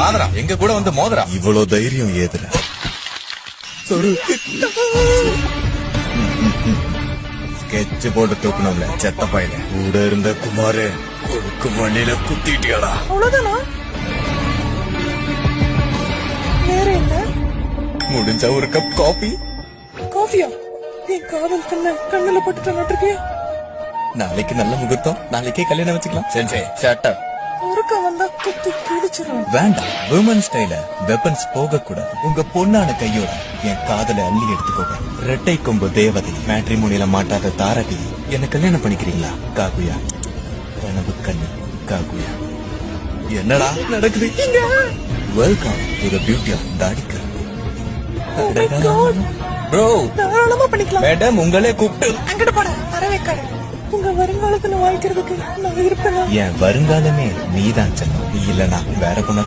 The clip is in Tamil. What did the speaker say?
மாதரா எங்க கூட வந்து மோதரா. இவ்வளவு தைரியம் ஏதுடா? ஸ்கெட்ச் போட்டு தூக்கணும்ல செத்த பையல. கூட இருந்த குமாரு கொழுக்கு மண்ணில குத்திட்டியாடா. அவ்வளவுதானா? வேற என்ன? முடிஞ்சா ஒரு கப் காபி. காஃபியா? என் காதல் கண்ணுல பட்டுட்டு நட்டுருக்கியா? நாளைக்கு நல்ல முகூர்த்தம், நாளைக்கே கல்யாணம் வச்சுக்கலாம். சென்சே ஷட் அப். ஒருக்க வந்தா குத்தி கிழிச்சிடும். வேண்டாம், விமன் ஸ்டைல வெப்பன்ஸ் போக கூடாது. உங்க பொண்ணான கையோட என் காதலை அள்ளி எடுத்துக்கோங்க. ரெட்டை கொம்பு தேவதை, மேட்ரிமோனியில மாட்டாத தாரகை, என்ன கல்யாணம் பண்ணிக்கிறீங்களா? காகுயா, கனவு கண்ணு காகுயா. என்னடா நடக்குது? Welcome to the beauty of தாடிக்கர். ப்ரோ தாராளமா பண்ணிக்கலாம். மேடம் உங்களே கூப்பிட்டு அங்கிட்டு போட வரவேக்காரு. உங்க வருங்காலத்துல வாய்க்கிறதுக்கு நான் இருப்பேன். என் வருங்காலமே நீதான் செல்லம். நீ இல்லனா வேற பொண்ணு